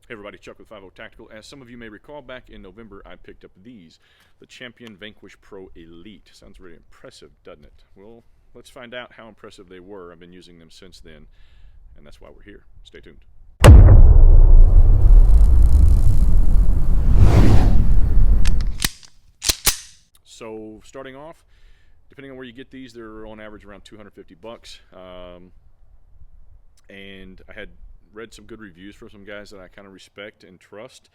Hey everybody, Chuck with 50 Tactical. As some of you may recall, back in November I picked up these, the Champion Vanquish Pro Elite. Sounds really impressive, doesn't it? Well, let's find out how impressive they were. I've been using them since then, and that's why we're here. Stay tuned. So starting off, depending on where you get these, they're on average around 250 bucks. And I had read some good reviews from some guys that I kind of respect and trust,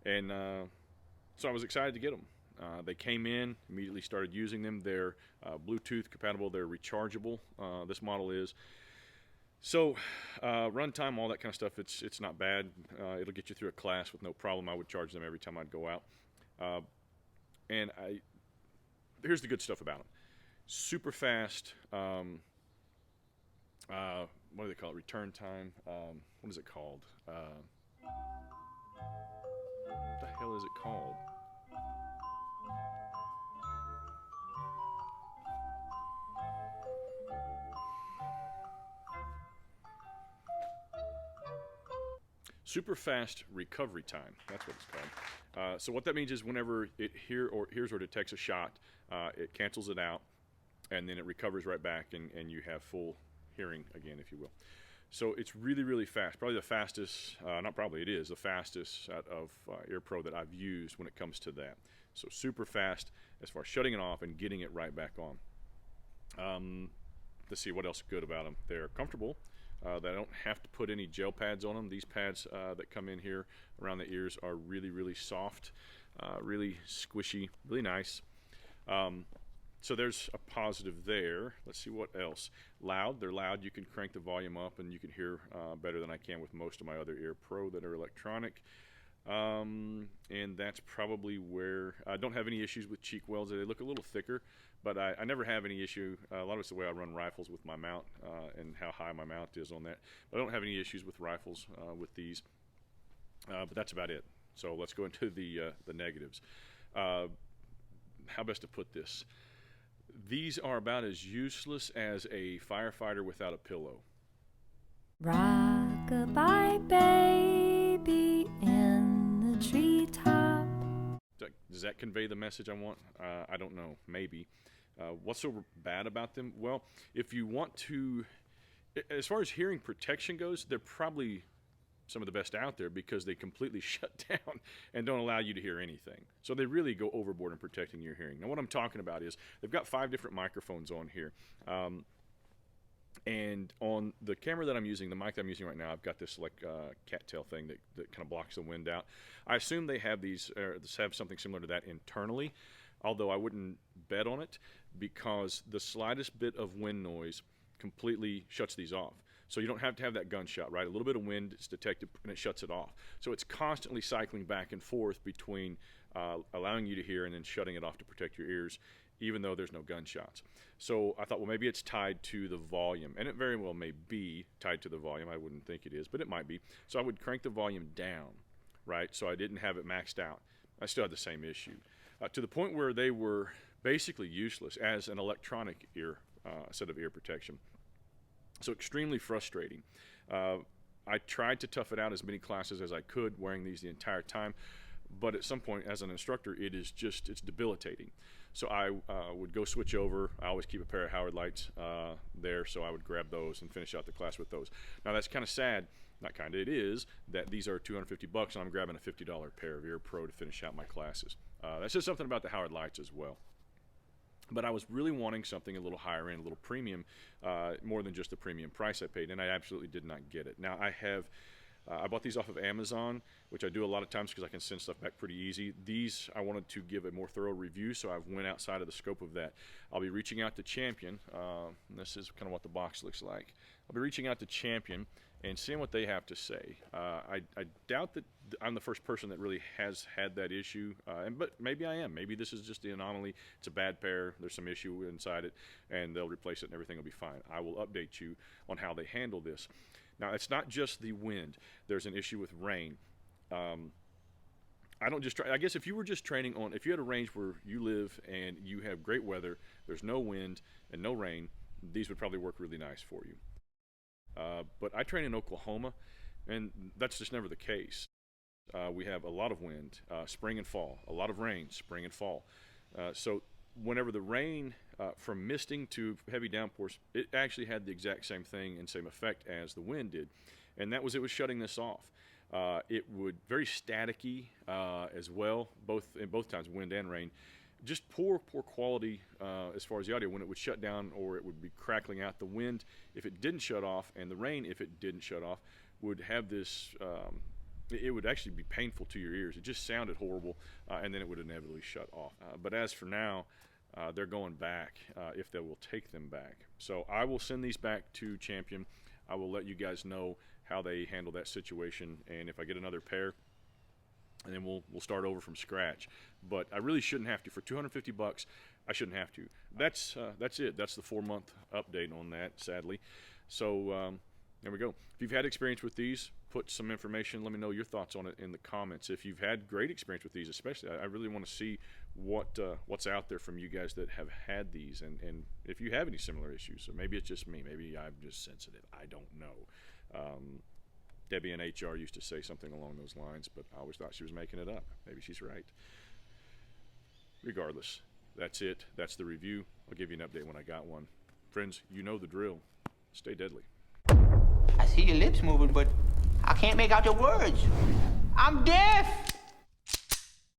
and so I was excited to get them. They came in, immediately started using them. They're Bluetooth compatible, they're rechargeable, this model is. So runtime, all that kind of stuff, it's not bad. It'll get you through a class with no problem. I would charge them every time I'd go out. And here's the good stuff about them. Super fast, what do they call it? Return time. What is it called? What the hell is it called? Super fast recovery time. That's what it's called. So what that means is whenever it hears or detects a shot, it cancels it out, and then it recovers right back, and you have full hearing again, if you will. So it's really, really fast. Probably the fastest, not probably, it is the fastest out of Ear Pro that I've used when it comes to that. So super fast as far as shutting it off and getting it right back on. Let's see what else is good about them. They're comfortable. They don't have to put any gel pads on them. These pads that come in here around the ears are really, really soft, really squishy, really nice. So there's a positive there. Let's see what else. Loud. They're loud. You can crank the volume up and you can hear better than I can with most of my other Ear Pro that are electronic. And that's probably where I don't have any issues with cheek welds. They look a little thicker, but I never have any issue. A lot of it's the way I run rifles with my mount and how high my mount is on that. But I don't have any issues with rifles with these. But that's about it. So let's go into the negatives. How best to put this? These are about as useless as a firefighter without a pillow. Rock-a-bye baby in the treetop. Does that convey the message I want? I don't know. Maybe. What's so bad about them? Well, if you want to, as far as hearing protection goes, they're probably some of the best out there because they completely shut down and don't allow you to hear anything. So they really go overboard in protecting your hearing. Now what I'm talking about is they've got 5 different microphones on here. And on the camera that I'm using, the mic that I'm using right now, I've got this like cattail thing that kind of blocks the wind out. I assume they have these, have something similar to that internally, although I wouldn't bet on it because the slightest bit of wind noise completely shuts these off. So you don't have to have that gunshot, right? A little bit of wind is detected and it shuts it off. So it's constantly cycling back and forth between allowing you to hear and then shutting it off to protect your ears, even though there's no gunshots. So I thought, well, maybe it's tied to the volume, and it very well may be tied to the volume. I wouldn't think it is, but it might be. So I would crank the volume down, right? So I didn't have it maxed out. I still had the same issue, to the point where they were basically useless as an electronic ear set of ear protection. So extremely frustrating. I tried to tough it out as many classes as I could, wearing these the entire time. But at some point, as an instructor, it's debilitating. So I would go switch over. I always keep a pair of Howard lights there, so I would grab those and finish out the class with those. Now that's kind of sad. Not kind of, it is, that these are 250 bucks and I'm grabbing a $50 pair of Ear Pro to finish out my classes. That's just something about the Howard lights as well. But I was really wanting something a little higher end, a little premium, more than just the premium price I paid, and I absolutely did not get it. Now I bought these off of Amazon, which I do a lot of times because I can send stuff back pretty easy. These I wanted to give a more thorough review, so I went outside of the scope of that. I'll be reaching out to Champion. This is kind of what the box looks like. I'll be reaching out to Champion and seeing what they have to say. I doubt that I'm the first person that really has had that issue, but maybe I am. Maybe this is just the anomaly. It's a bad pair. There's some issue inside it, and they'll replace it and everything will be fine. I will update you on how they handle this. Now, it's not just the wind. There's an issue with rain. I don't just try. I guess if you were just training on, if you had a range where you live and you have great weather, there's no wind and no rain, these would probably work really nice for you. But I train in Oklahoma, and that's just never the case. We have a lot of wind, spring and fall, a lot of rain, spring and fall. So whenever the rain, from misting to heavy downpours, it actually had the exact same thing and same effect as the wind did. And that was, it was shutting this off. It would, very staticky as well, both times, wind and rain. Just poor quality as far as the audio when it would shut down, or it would be crackling out. The wind, if it didn't shut off, and the rain, if it didn't shut off, would have this, it would actually be painful to your ears. It just sounded horrible, and then it would inevitably shut off. But as for now, they're going back, if they will take them back. So I will send these back to Champion. I will let you guys know how they handle that situation, and if I get another pair, and then we'll start over from scratch. But I really shouldn't have to. For $250, I shouldn't have to. That's it. That's the 4-month update on that, sadly. So there we go. If you've had experience with these, put some information. Let me know your thoughts on it in the comments. If you've had great experience with these, especially, I really want to see what's out there from you guys that have had these, and if you have any similar issues. So maybe it's just me. Maybe I'm just sensitive. I don't know. Debbie in HR used to say something along those lines, but I always thought she was making it up. Maybe she's right. Regardless, that's it. That's the review. I'll give you an update when I got one. Friends, you know the drill. Stay deadly. I see your lips moving, but I can't make out your words. I'm deaf!